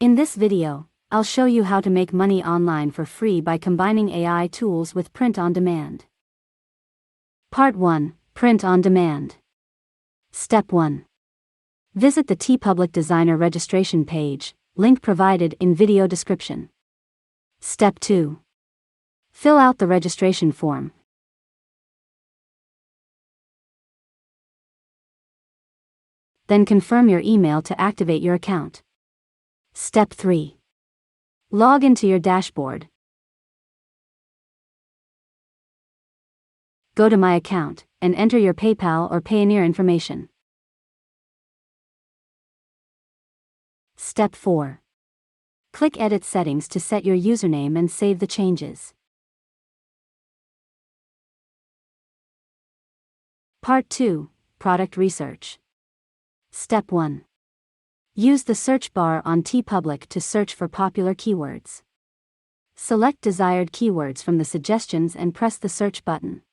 In this video, I'll show you how to make money online for free by combining AI tools with print on demand. Part 1. Print on demand. Step 1. Visit the TeePublic Designer registration page, link provided in video description. Step 2. Fill out the registration form. Then confirm your email to activate your account. Step 3. Log into your dashboard. Go to My Account and enter your PayPal or Payoneer information. Step 4. Click Edit Settings to set your username and save the changes. Part 2. Product Research. Step 1. Use the search bar on TeePublic to search for popular keywords. Select desired keywords from the suggestions and press the search button.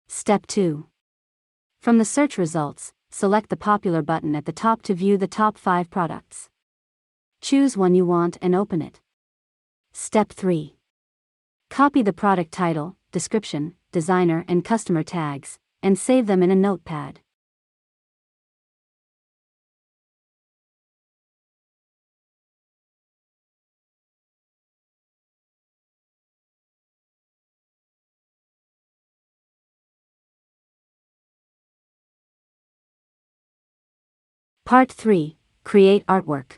Step 2. From the search results, select the popular button at the top to view the top 5 products. Choose one you want and open it. Step 3. Copy the product title, description, designer and customer tags, and save them in a notepad. Part 3. Create artwork.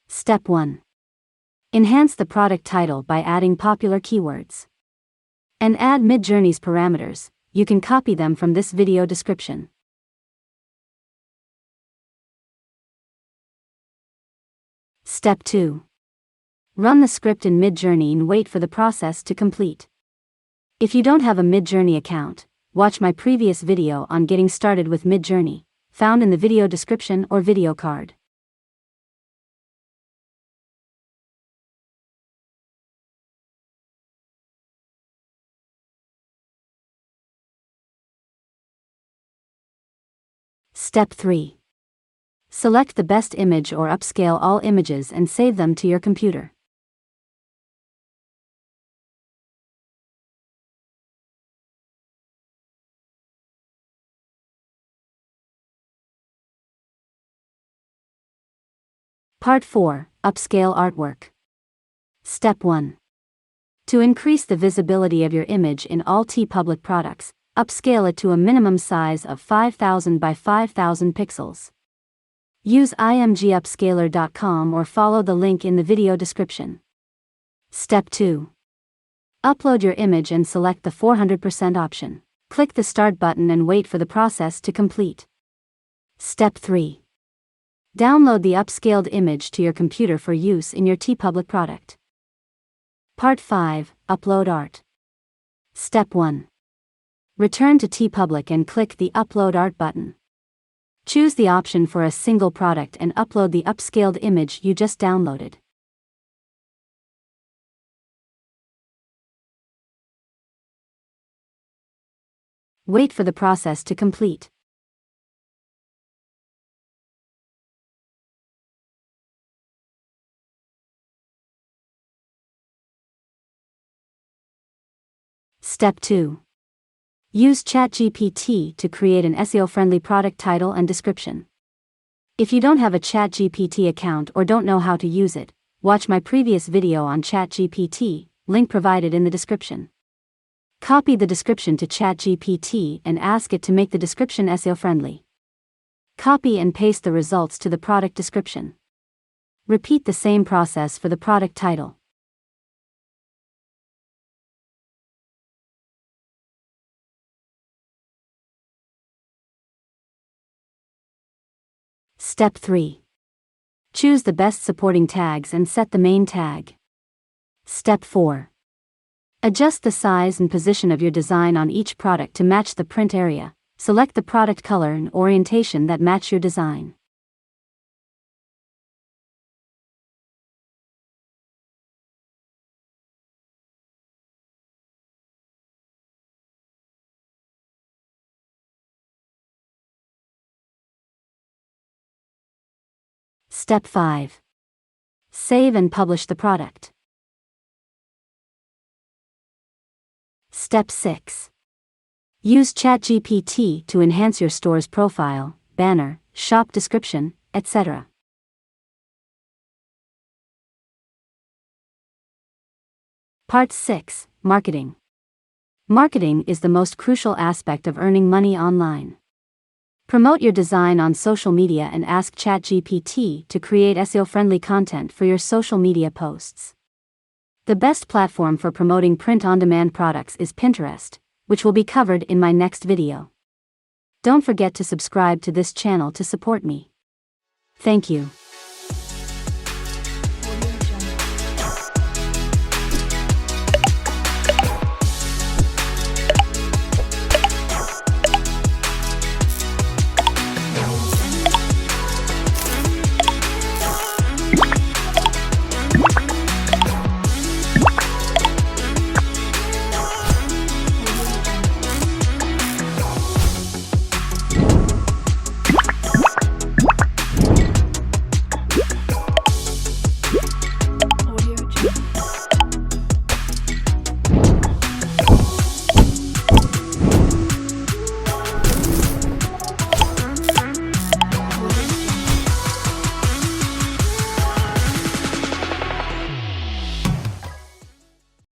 Step 1. Enhance the product title by adding popular keywords. And add MidJourney's parameters. You can copy them from this video description. Step 2. Run the script in MidJourney and wait for the process to complete. If you don't have a MidJourney account, watch my previous video on getting started with MidJourney, found in the video description or video card. Step 3. Select the best image or upscale all images and save them to your computer. Part 4. Upscale artwork. Step 1. To increase the visibility of your image in all TeePublic products, upscale it to a minimum size of 5000 by 5000 pixels. Use imgupscaler.com or follow the link in the video description. Step 2. Upload your image and select the 400% option. Click the Start button and wait for the process to complete. Step 3. Download the upscaled image to your computer for use in your TeePublic product. Part 5. Upload art. Step 1. Return to TeePublic and click the Upload Art button. Choose the option for a single product and upload the upscaled image you just downloaded. Wait for the process to complete. Step 2. Use ChatGPT to create an SEO-friendly product title and description. If you don't have a ChatGPT account or don't know how to use it, watch my previous video on ChatGPT, link provided in the description. Copy the description to ChatGPT and ask it to make the description SEO-friendly. Copy and paste the results to the product description. Repeat the same process for the product title. Step 3. Choose the best supporting tags and set the main tag. Step 4. Adjust the size and position of your design on each product to match the print area. Select the product color and orientation that match your design. Step 5. Save and publish the product. Step 6. Use ChatGPT to enhance your store's profile, banner, shop description, etc. Part 6. Marketing. Marketing is the most crucial aspect of earning money online. Promote your design on social media and ask ChatGPT to create SEO-friendly content for your social media posts. The best platform for promoting print-on-demand products is Pinterest, which will be covered in my next video. Don't forget to subscribe to this channel to support me. Thank you.